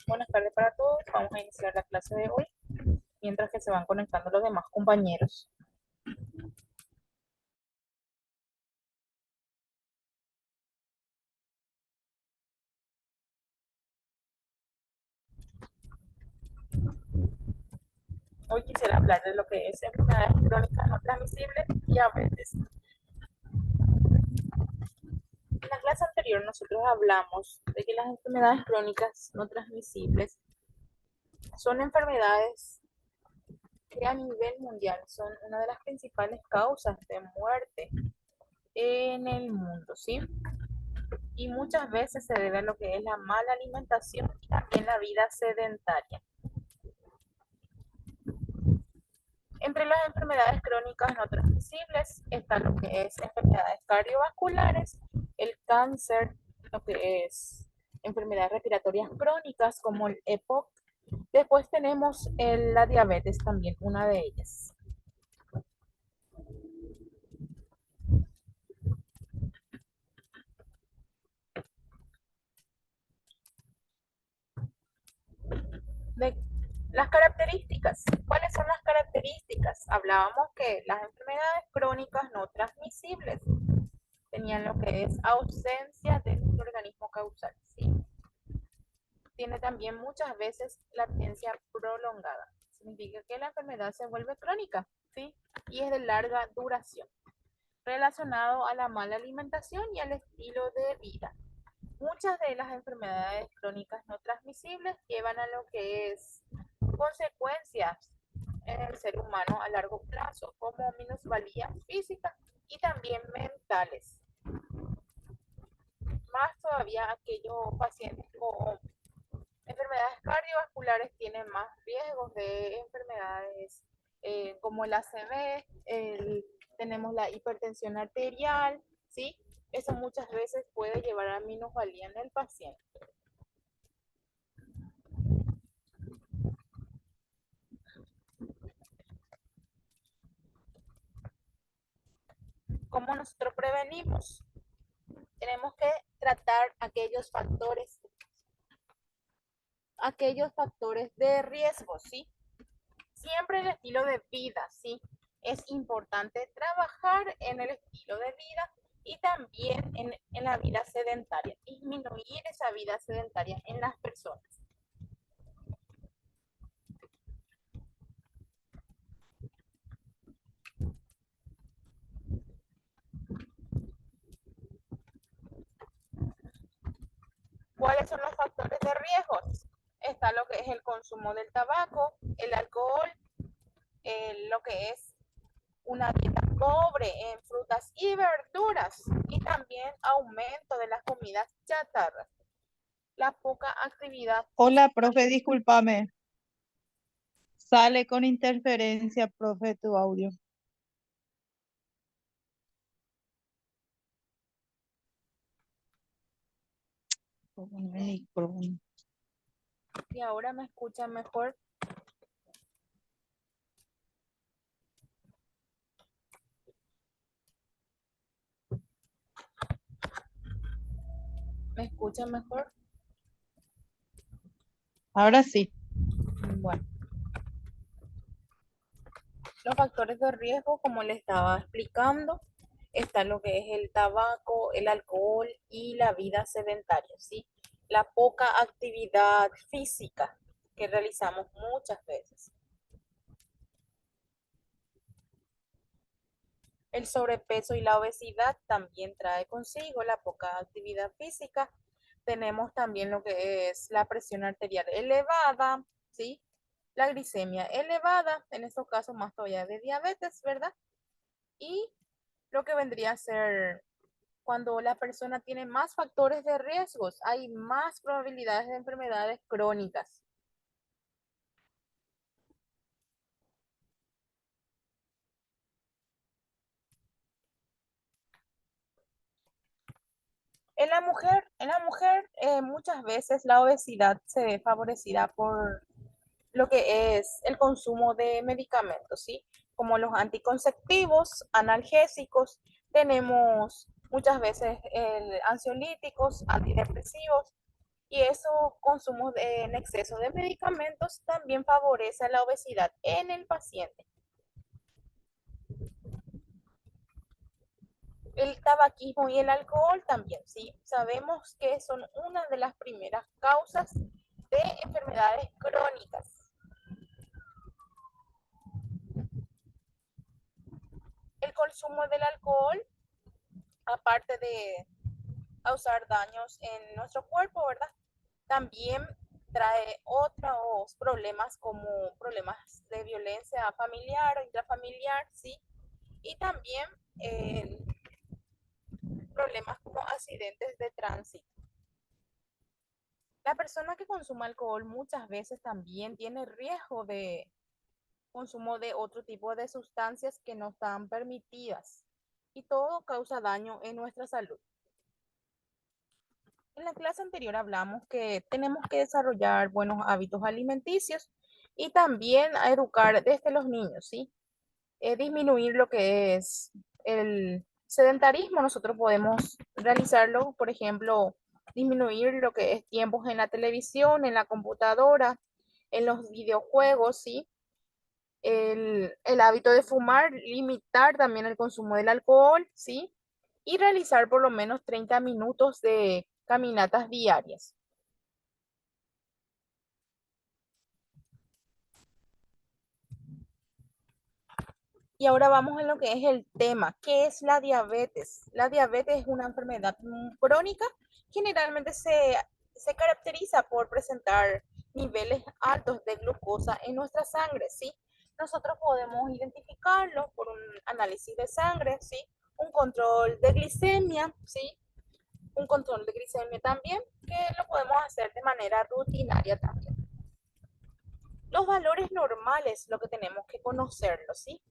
Buenas tardes para todos. Vamos a iniciar la clase de hoy mientras que se van conectando los demás compañeros. Hoy quisiera hablar de lo que es enfermedades crónicas no transmisibles y diabetes. En la clase anterior nosotros hablamos de que las enfermedades crónicas no transmisibles son enfermedades que a nivel mundial son una de las principales causas de muerte en el mundo, ¿sí? Y muchas veces se debe a lo que es la mala alimentación y también la vida sedentaria. Entre las enfermedades crónicas no transmisibles está lo que es enfermedades cardiovasculares, el cáncer, lo que es enfermedades respiratorias crónicas como el EPOC. Después tenemos la diabetes también, una de ellas. De las características. ¿Cuáles son las características? Hablábamos que las enfermedades crónicas no transmisibles tenían lo que es ausencia del organismo causal, ¿sí? Tiene también muchas veces latencia prolongada. Significa que la enfermedad se vuelve crónica, ¿sí? Y es de larga duración, relacionado a la mala alimentación y al estilo de vida. Muchas de las enfermedades crónicas no transmisibles llevan a lo que es consecuencias en el ser humano a largo plazo, como minusvalía física y también mentales. Más todavía aquellos pacientes con enfermedades cardiovasculares tienen más riesgos de enfermedades como el ACV, tenemos la hipertensión arterial, ¿sí? Eso muchas veces puede llevar a minusvalía en el paciente. ¿Cómo nosotros prevenimos? Tenemos que tratar aquellos factores de riesgo, ¿sí? Siempre el estilo de vida, ¿sí? Es importante trabajar en el estilo de vida y también en la vida sedentaria, disminuir esa vida sedentaria en las personas. ¿Cuáles son los factores de riesgo? Está lo que es el consumo del tabaco, el alcohol, lo que es una dieta pobre en frutas y verduras y también aumento de las comidas chatarras. La poca actividad Hola, profe, discúlpame. Sale con interferencia, profe, tu audio. y ahora me escuchan mejor. ¿Me escuchan mejor? Ahora sí. Bueno, los factores de riesgo, como les estaba explicando, está lo que es el tabaco, el alcohol y la vida sedentaria, ¿sí? La poca actividad física que realizamos muchas veces. El sobrepeso y la obesidad también trae consigo la poca actividad física. Tenemos también lo que es la presión arterial elevada, ¿sí? La glicemia elevada, en estos casos más todavía de diabetes, ¿verdad? Y lo que vendría a ser cuando la persona tiene más factores de riesgos, hay más probabilidades de enfermedades crónicas. En la mujer muchas veces la obesidad se ve favorecida por lo que es el consumo de medicamentos, ¿sí? Como los anticonceptivos, analgésicos, tenemos muchas veces ansiolíticos, antidepresivos, Y esos consumos en exceso de medicamentos también favorece la obesidad en el paciente. El tabaquismo y el alcohol también, ¿sí? Sabemos que son una de las primeras causas de enfermedades crónicas. El consumo del alcohol, aparte de causar daños en nuestro cuerpo, ¿verdad? También trae otros problemas como problemas de violencia familiar o intrafamiliar, ¿sí? Y también eh, problemas como accidentes de tránsito. La persona que consume alcohol muchas veces también tiene riesgo de consumo de otro tipo de sustancias que no están permitidas y todo causa daño en nuestra salud. En la clase anterior hablamos que tenemos que desarrollar buenos hábitos alimenticios y también a educar desde los niños, ¿sí? Disminuir lo que es el sedentarismo. Nosotros podemos realizarlo, por ejemplo, disminuir lo que es tiempos en la televisión, en la computadora, en los videojuegos, ¿sí? El hábito de fumar, limitar también el consumo del alcohol, ¿sí? Y realizar por lo menos 30 minutos de caminatas diarias. Y ahora vamos en lo que es el tema. ¿Qué es la diabetes? La diabetes es una enfermedad crónica. Generalmente se caracteriza por presentar niveles altos de glucosa en nuestra sangre, ¿sí? Nosotros podemos identificarlo por un análisis de sangre, ¿sí? Un control de glicemia, ¿sí? Un control de glicemia también, que lo podemos hacer de manera rutinaria también. Los valores normales, lo que tenemos que conocerlo, ¿sí?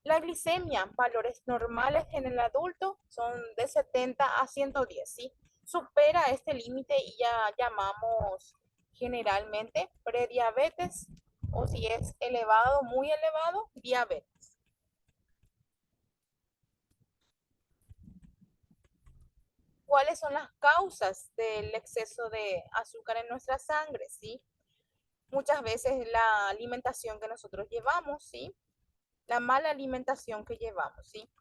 La glicemia, valores normales en el adulto son de 70 a 110, ¿sí? Supera este límite y ya llamamos generalmente prediabetes o si es elevado, muy elevado, diabetes. ¿Cuáles son las causas del exceso de azúcar en nuestra sangre, sí? Muchas veces la alimentación que nosotros llevamos, ¿sí? La mala alimentación que llevamos, ¿sí?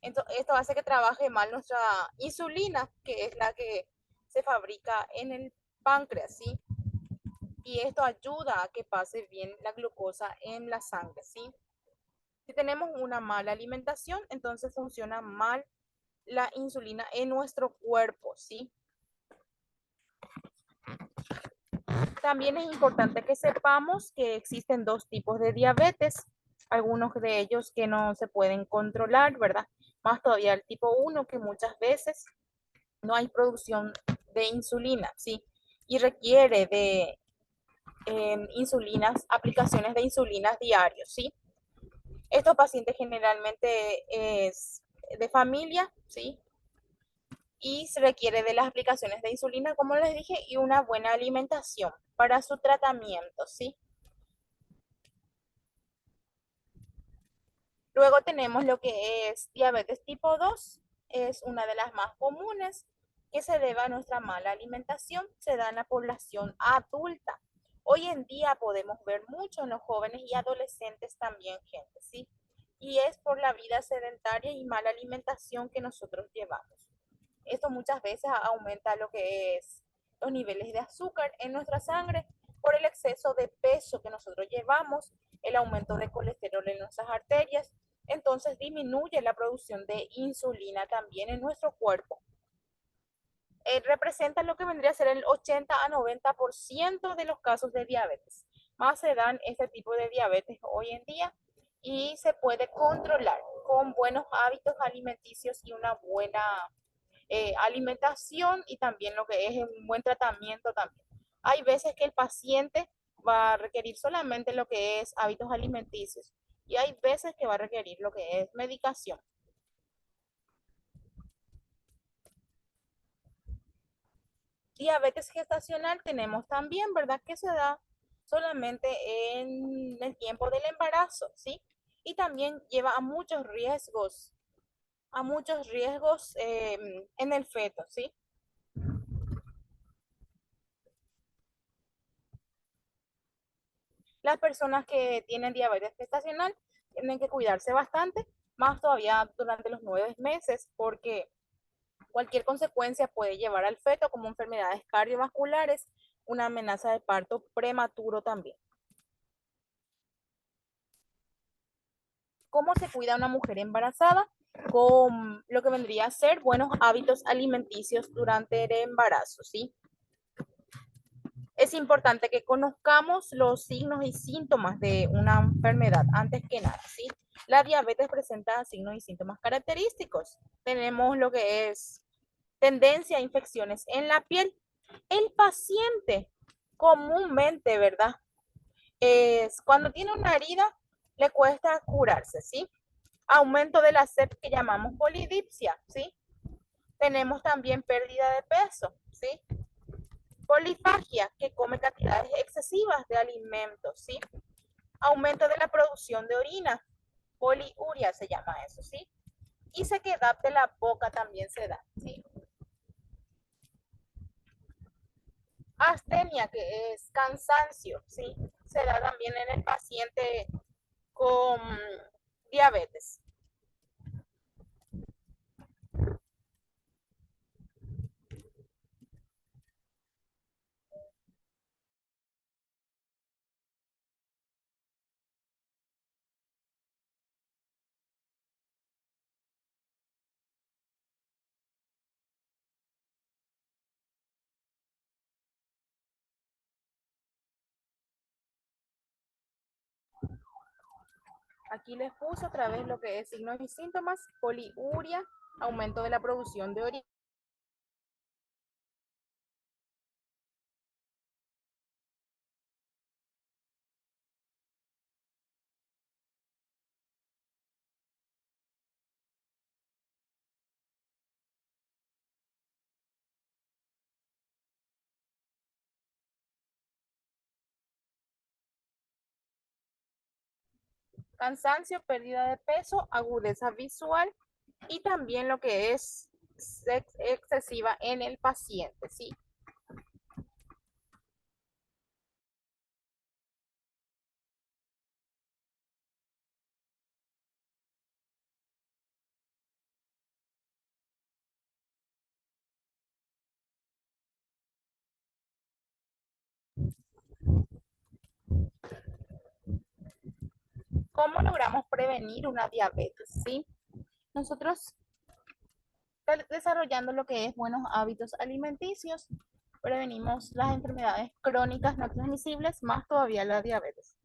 Esto hace que trabaje mal nuestra insulina, que es la que se fabrica en el páncreas, ¿sí? Y esto ayuda a que pase bien la glucosa en la sangre, ¿sí? Si tenemos una mala alimentación, entonces funciona mal la insulina en nuestro cuerpo, ¿sí? También es importante que sepamos que existen dos tipos de diabetes, algunos de ellos que no se pueden controlar, ¿verdad? Más todavía el tipo 1 que muchas veces no hay producción de insulina, ¿sí? Y requiere de insulinas, aplicaciones de insulinas diarios, ¿sí? Estos pacientes generalmente es de familia, ¿sí? Y se requiere de las aplicaciones de insulina, como les dije, y una buena alimentación para su tratamiento, ¿sí? Luego tenemos lo que es diabetes tipo 2, es una de las más comunes que se debe a nuestra mala alimentación, se da en la población adulta. Hoy en día podemos ver mucho en los jóvenes y adolescentes también, gente, ¿sí? Y es por la vida sedentaria y mala alimentación que nosotros llevamos. Esto muchas veces aumenta lo que es los niveles de azúcar en nuestra sangre por el exceso de peso que nosotros llevamos, el aumento de colesterol en nuestras arterias, entonces disminuye la producción de insulina también en nuestro cuerpo. Representa lo que vendría a ser el 80 a 90% de los casos de diabetes. Más se dan este tipo de diabetes hoy en día y se puede controlar con buenos hábitos alimenticios y una buena alimentación y también lo que es un buen tratamiento también. Hay veces que el paciente va a requerir solamente lo que es hábitos alimenticios y hay veces que va a requerir lo que es medicación. Diabetes gestacional tenemos también, ¿verdad? Que se da solamente en el tiempo del embarazo, ¿sí? Y también lleva a muchos riesgos en el feto, ¿sí? Las personas que tienen diabetes gestacional tienen que cuidarse bastante, más todavía durante los 9 meses, porque cualquier consecuencia puede llevar al feto, como enfermedades cardiovasculares, una amenaza de parto prematuro también. ¿Cómo se cuida una mujer embarazada? Con lo que vendría a ser buenos hábitos alimenticios durante el embarazo, ¿sí? Es importante que conozcamos los signos y síntomas de una enfermedad antes que nada, ¿sí? La diabetes presenta signos y síntomas característicos. Tenemos lo que es tendencia a infecciones en la piel. El paciente comúnmente, ¿verdad? Es cuando tiene una herida, le cuesta curarse, ¿sí? Aumento de la sed que llamamos polidipsia, ¿sí? Tenemos también pérdida de peso, ¿sí? Polifagia, que come cantidades excesivas de alimentos, ¿sí? Aumento de la producción de orina, poliuria se llama eso, ¿sí? Y sequedad de la boca también se da, ¿sí? Astenia, que es cansancio, ¿sí? Se da también en el paciente con diabetes. Aquí les puse otra vez lo que es signos y síntomas, poliuria, aumento de la producción de orina. Cansancio, pérdida de peso, agudeza visual y también lo que es excesiva en el paciente, ¿sí? ¿Cómo logramos prevenir una diabetes, sí? Nosotros desarrollando lo que es buenos hábitos alimenticios, prevenimos las enfermedades crónicas no transmisibles, más todavía la diabetes.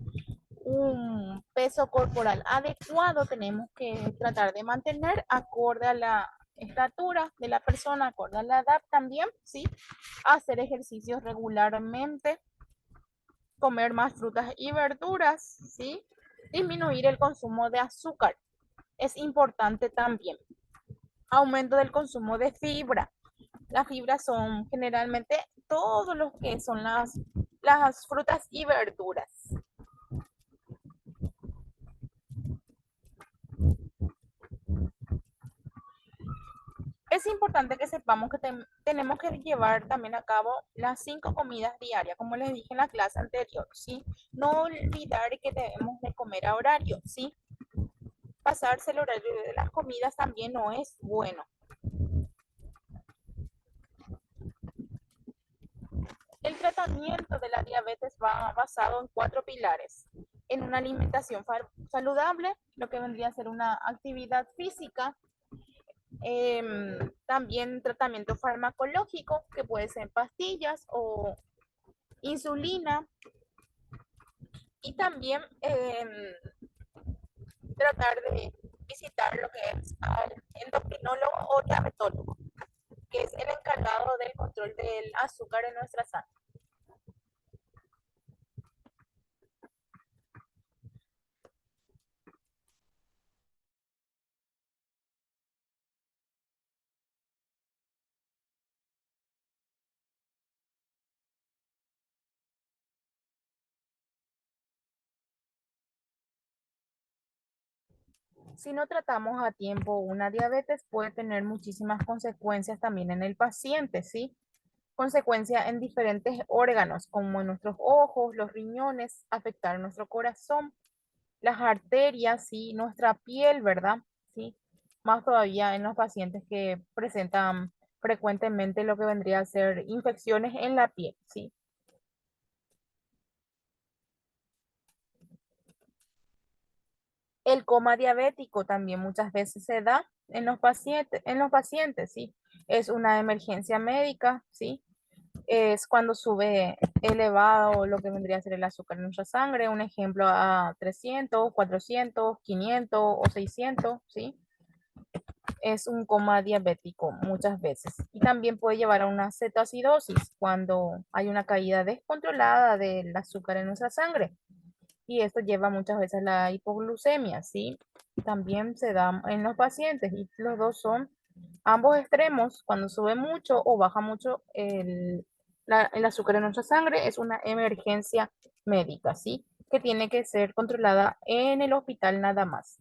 Un peso corporal adecuado tenemos que tratar de mantener acorde a la estatura de la persona, acorde a la edad también, ¿sí? Hacer ejercicios regularmente, comer más frutas y verduras, ¿sí? Disminuir el consumo de azúcar es importante también. Aumento del consumo de fibra. Las fibras son generalmente todo lo que son las frutas y verduras. Es importante que sepamos que tenemos que llevar también a cabo las 5 comidas diarias, como les dije en la clase anterior, ¿sí? No olvidar que debemos de comer a horario, ¿sí? Pasarse el horario de las comidas también no es bueno. El tratamiento de la diabetes va basado en 4 pilares. En una alimentación saludable, lo que vendría a ser una actividad física, también tratamiento farmacológico, que puede ser pastillas o insulina, y también tratar de visitar lo que es al endocrinólogo o diabetólogo, que es el encargado del control del azúcar en nuestra sangre. Si no tratamos a tiempo una diabetes, puede tener muchísimas consecuencias también en el paciente, ¿sí? consecuencia en diferentes órganos, como en nuestros ojos, los riñones, afectar nuestro corazón, las arterias, ¿sí? Nuestra piel, ¿verdad? ¿Sí? Más todavía en los pacientes que presentan frecuentemente lo que vendría a ser infecciones en la piel, ¿sí? El coma diabético también muchas veces se da en los pacientes, ¿sí? Es una emergencia médica, ¿sí? Es cuando sube elevado lo que vendría a ser el azúcar en nuestra sangre, un ejemplo a 300, 400, 500 o 600, ¿sí? Es un coma diabético muchas veces. Y también puede llevar a una cetoacidosis cuando hay una caída descontrolada del azúcar en nuestra sangre. Y esto lleva muchas veces a la hipoglucemia, ¿sí? También se da en los pacientes y los dos son ambos extremos. Cuando sube mucho o baja mucho el azúcar en nuestra sangre, es una emergencia médica, ¿sí? Que tiene que ser controlada en el hospital nada más.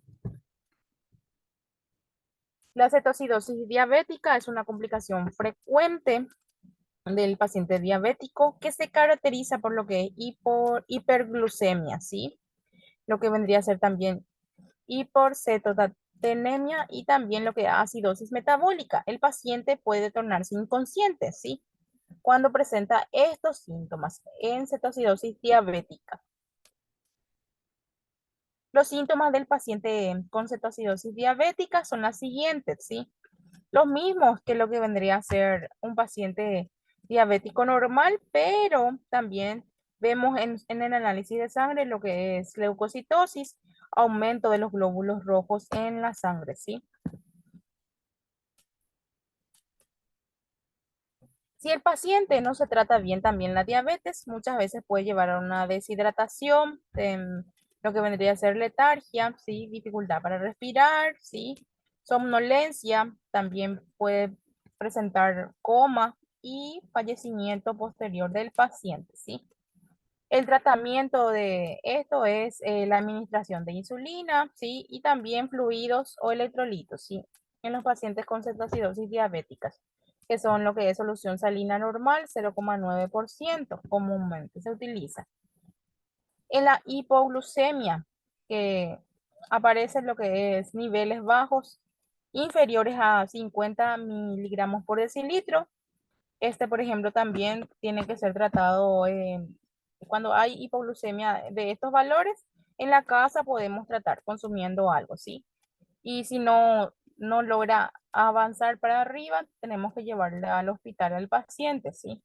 La cetoacidosis diabética es una complicación frecuente del paciente diabético que se caracteriza por lo que es hiperglucemia, ¿sí? Lo que vendría a ser también hipercetotatemia y también lo que es acidosis metabólica. El paciente puede tornarse inconsciente, ¿sí? Cuando presenta estos síntomas en cetoacidosis diabética. Los síntomas del paciente con cetoacidosis diabética son las siguientes, ¿sí? Los mismos que lo que vendría a ser un paciente diabético normal, pero también vemos en el análisis de sangre lo que es leucocitosis, aumento de los glóbulos rojos en la sangre, ¿sí? Si el paciente no se trata bien también la diabetes, muchas veces puede llevar a una deshidratación, lo que vendría a ser letargia, ¿sí? Dificultad para respirar, ¿sí? Somnolencia, también puede presentar coma y fallecimiento posterior del paciente, ¿sí? El tratamiento de esto es la administración de insulina, ¿sí? Y también fluidos o electrolitos, ¿sí? En los pacientes con cetoacidosis diabéticas, que son lo que es solución salina normal, 0,9%, comúnmente se utiliza. En la hipoglucemia, que aparece lo que es niveles bajos, inferiores a 50 miligramos por decilitro, por ejemplo, también tiene que ser tratado cuando hay hipoglucemia de estos valores. En la casa podemos tratar consumiendo algo, ¿sí? Y si no logra avanzar para arriba, tenemos que llevarle al hospital al paciente, ¿sí?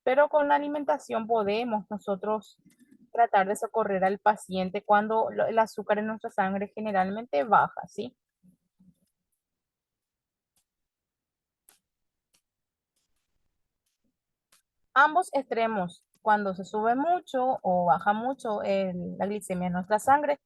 Pero con la alimentación podemos nosotros tratar de socorrer al paciente cuando el azúcar en nuestra sangre generalmente baja, ¿sí? Ambos extremos, cuando se sube mucho o baja mucho la glicemia en nuestra sangre,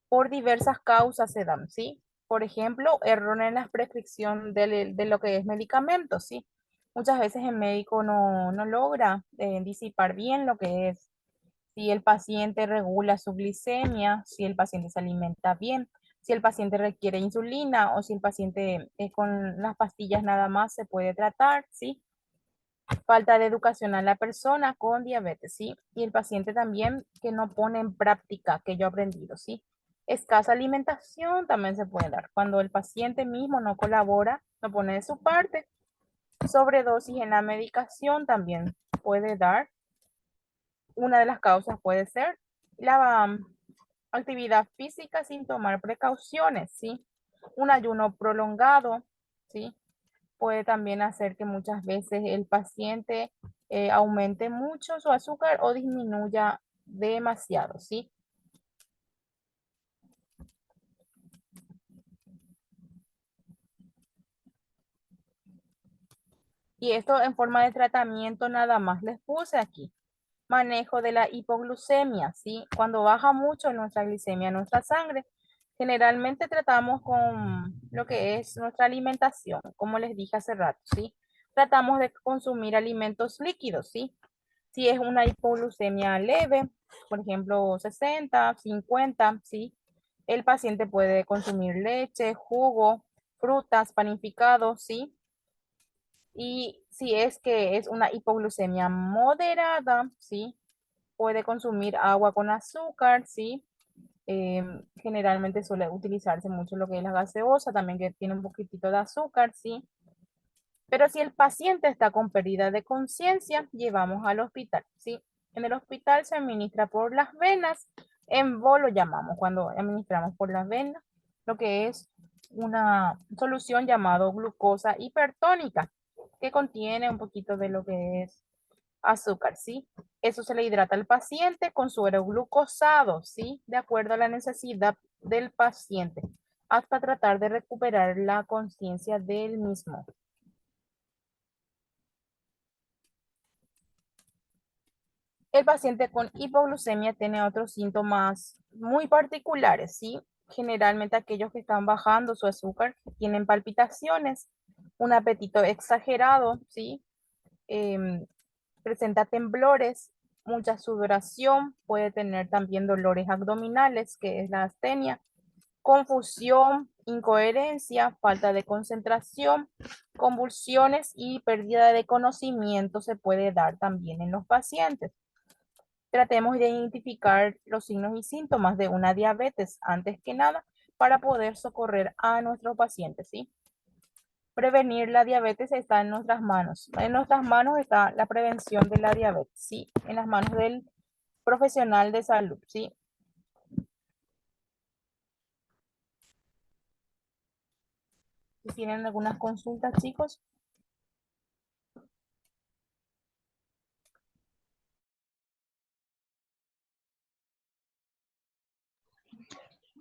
por diversas causas se dan, ¿sí? Por ejemplo, error en la prescripción de lo que es medicamentos, ¿sí? Muchas veces el médico no logra disipar bien lo que es, si el paciente regula su glicemia, si el paciente se alimenta bien, si el paciente requiere insulina o si el paciente con las pastillas nada más se puede tratar, ¿sí? Falta de educación a la persona con diabetes, ¿sí? Y el paciente también que no pone en práctica que yo he aprendido, ¿sí? Escasa alimentación también se puede dar cuando el paciente mismo no colabora, no pone de su parte. Sobredosis en la medicación también puede dar. Una de las causas puede ser la actividad física sin tomar precauciones, ¿sí? Un ayuno prolongado, ¿sí? Puede también hacer que muchas veces el paciente aumente mucho su azúcar o disminuya demasiado, ¿sí? Y esto en forma de tratamiento nada más les puse aquí. Manejo de la hipoglucemia, ¿sí? Cuando baja mucho nuestra glicemia en nuestra sangre, generalmente tratamos con lo que es nuestra alimentación, como les dije hace rato, ¿sí? Tratamos de consumir alimentos líquidos, ¿sí? Si es una hipoglucemia leve, por ejemplo, 60, 50, ¿sí? El paciente puede consumir leche, jugo, frutas, panificados, ¿sí? Y si es que es una hipoglucemia moderada, ¿sí? Puede consumir agua con azúcar, ¿sí? Generalmente suele utilizarse mucho lo que es la gaseosa, también que tiene un poquitito de azúcar, ¿sí? Pero si el paciente está con pérdida de conciencia, llevamos al hospital, ¿sí? En el hospital se administra por las venas, en bolo llamamos cuando administramos por las venas, lo que es una solución llamado glucosa hipertónica, que contiene un poquito de lo que es azúcar, ¿sí? Eso se le hidrata al paciente con suero glucosado, ¿sí? De acuerdo a la necesidad del paciente, hasta tratar de recuperar la conciencia del mismo. El paciente con hipoglucemia tiene otros síntomas muy particulares, ¿sí? Generalmente aquellos que están bajando su azúcar tienen palpitaciones, un apetito exagerado, ¿sí? Em, presenta temblores, mucha sudoración, puede tener también dolores abdominales, que es la astenia, confusión, incoherencia, falta de concentración, convulsiones y pérdida de conocimiento se puede dar también en los pacientes. Tratemos de identificar los signos y síntomas de una diabetes antes que nada para poder socorrer a nuestros pacientes, ¿sí? Prevenir la diabetes está en nuestras manos. En nuestras manos está la prevención de la diabetes, ¿sí? En las manos del profesional de salud, ¿sí? Si tienen algunas consultas, chicos.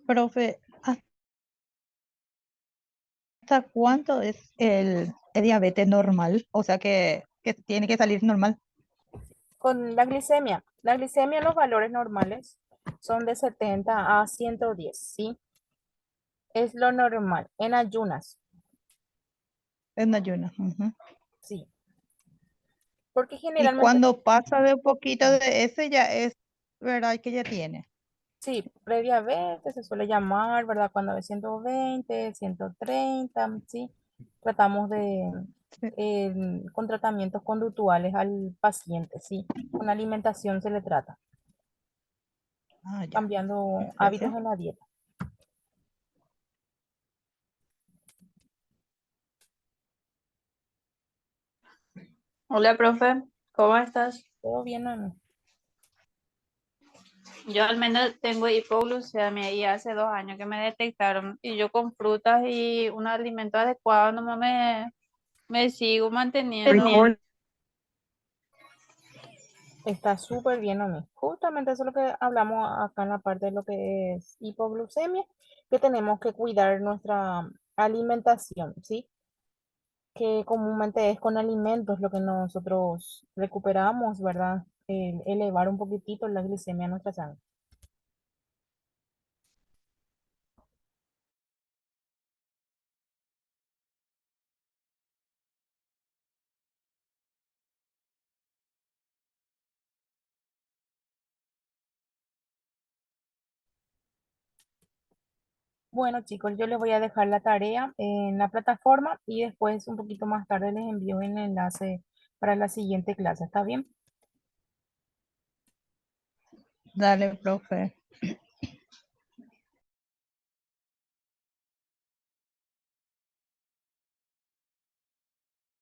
Profe, ¿hasta cuánto es el diabetes normal? O sea que tiene que salir normal. Con la glicemia, los valores normales son de 70 a 110, ¿sí? Es lo normal en ayunas, En ayuno. Ujú. sí. Porque Y generalmente, cuando pasa de un poquito de ese ya es, ¿verdad? Que ya tiene. sí, prediabetes se suele llamar, ¿verdad? Cuando es 120, 130, ¿sí? Tratamos de, Sí. con tratamientos conductuales al paciente, ¿sí? Con alimentación se le trata, Ah, ya. cambiando hábitos Gracias. en la dieta. Hola, profe, ¿cómo estás? ¿Todo bien, Noemí? Yo al menos tengo hipoglucemia y hace 2 años que me detectaron y yo con frutas y un alimento adecuado no me sigo manteniendo. Está súper bien, Noemí. Justamente eso es lo que hablamos acá en la parte de lo que es hipoglucemia, que tenemos que cuidar nuestra alimentación, ¿sí? Que comúnmente es con alimentos lo que nosotros recuperamos, ¿verdad? Elevar un poquitito la glicemia en nuestra sangre. Bueno, chicos, yo les voy a dejar la tarea en la plataforma y después un poquito más tarde les envío el enlace para la siguiente clase. ¿Está bien? Dale, profe.